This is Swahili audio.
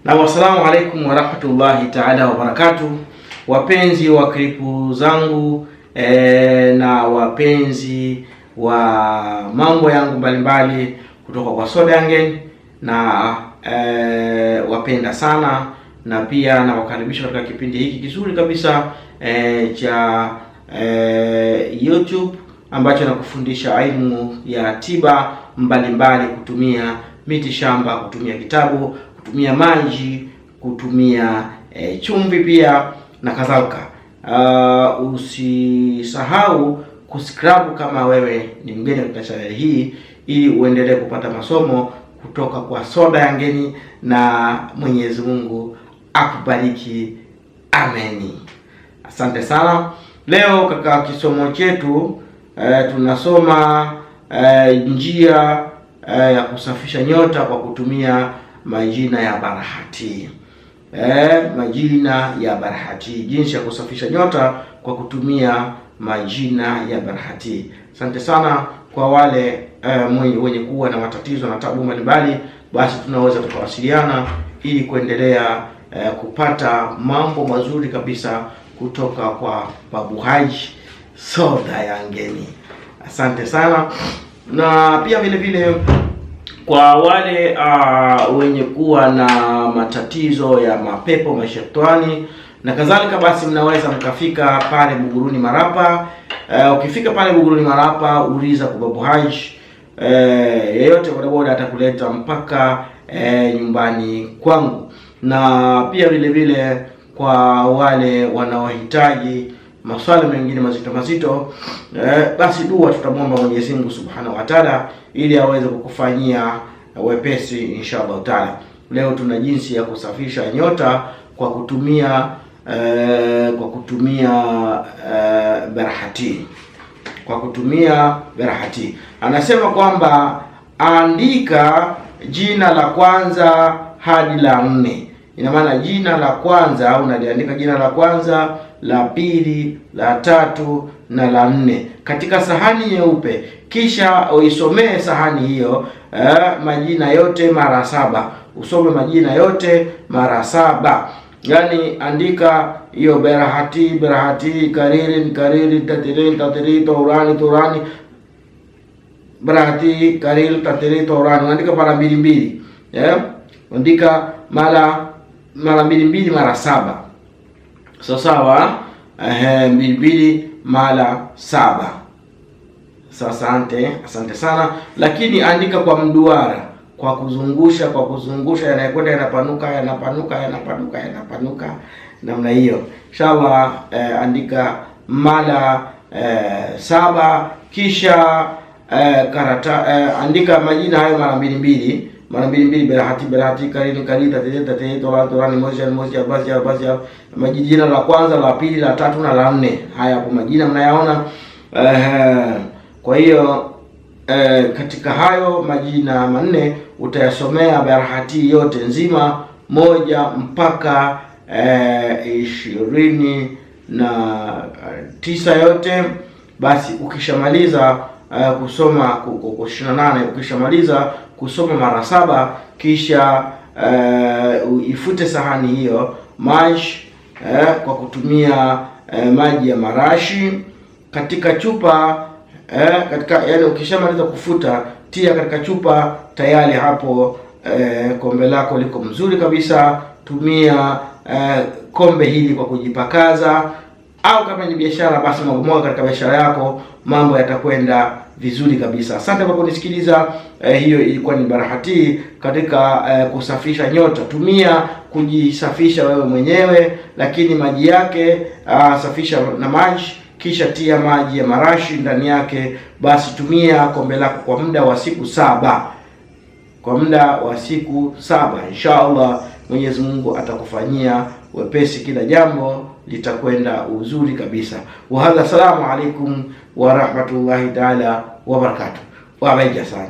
Na wassalamu alaikum warahmatullahi taala wabarakatuh, wapenzi wa klipu zangu na wapenzi wa mambo yangu mbalimbali kutoka kwa Sodangen, na wapenda sana, na pia nawakaribisha katika kipindi hiki kizuri kabisa cha YouTube ambacho nakufundisha elimu ya tiba mbalimbali kutumia miti shamba, kutumia kitabu, kutumia maji, kutumia chumvi pia na kadhalika. Usisahau kusubscribe kama wewe ni mgeni katika channel hii, ili uendelee kupata masomo kutoka kwa Sodangen, na Mwenyezi Mungu akubariki. Ameni. Asante sana. Leo katika kisomo chetu tunasoma njia ya kusafisha nyota kwa kutumia majina ya barahati. Majina ya barahati, jinsi ya kusafisha nyota kwa kutumia majina ya barahati. Asante sana kwa wale wenye kuwa na matatizo na tabu mbalimbali, basi tunaweza tukawasiliana ili kuendelea kupata mambo mazuri kabisa kutoka kwa Babu Haji Sodangen. Asante sana. Na pia vile vile kwa wale wenye kuwa na matatizo ya mapepo, mashetani na kadhalika, basi mnaweza mkafika pale Buguruni Marapa. Ukifika pale Buguruni Marapa, uliza kwa Babu Haji, yeyote bodaboda atakuleta mpaka nyumbani kwangu. Na pia vile vile kwa wale wanaohitaji maswala mengine mazito, basi dua tutamwomba Mwenyezi Mungu Subhanahu wa Ta'ala ili aweze kukufanyia wepesi inshallah taala. Leo tuna jinsi ya kusafisha nyota kwa kutumia barahati. Kwa kutumia barahati, anasema kwamba andika jina la kwanza hadi la 4. Ina maana jina la kwanza unaliandika jina la kwanza, la pili, la tatu na la 4 katika sahani nyeupe, kisha uisomee sahani hiyo majina yote mara 7. Usome majina yote mara 7. Yani andika hiyo barahati, kariri, tatiri, torani, barahati, kariri, tatiri, torani. Andika mara 2. Andika mara 2 mara 7. Sawa, 2 mara 7. Asante sana. Lakini andika kwa mduara, kwa kuzungusha, yanakwenda yanapanuka namna hiyo. Inshallah andika mara 7, kisha andika majina hayo mara 2 barahati, kariri, tatiri, torani, moja, majina la kwanza, la pili, la tatu na la 4. Haya hapo majina mnayaona. Kwa hiyo katika hayo majina 4 utayasomea barahati yote nzima, 1 mpaka 29 yote. Basi ukishamaliza kusoma 28, ukishamaliza kusoma mara 7, kisha ifute sahani hiyo maji kwa kutumia maji ya marashi katika chupa. Yani ukishamaliza kufuta, tia katika chupa tayari. Hapo kombe lako liko mzuri kabisa. Tumia kombe hili kwa kujipakaza, au kama ni biashara, basi mwaga katika biashara yako, mambo yatakwenda vizuri kabisa. Asante kwa kunisikiliza. Hiyo ilikuwa ni barahati katika kusafisha nyota. Tumia kujisafisha wewe mwenyewe, lakini maji yake safisha na maji, kisha tia maji ya marashi ndani yake. Basi tumia kombe lako kwa muda wa siku 7. Inshallah Mwenyezi Mungu atakufanyia wepesi, kila jambo litakwenda uzuri kabisa. Wa hadha, assalamu alaikum wa rahmatullahi taala wa barakatuh. Wabeja sana.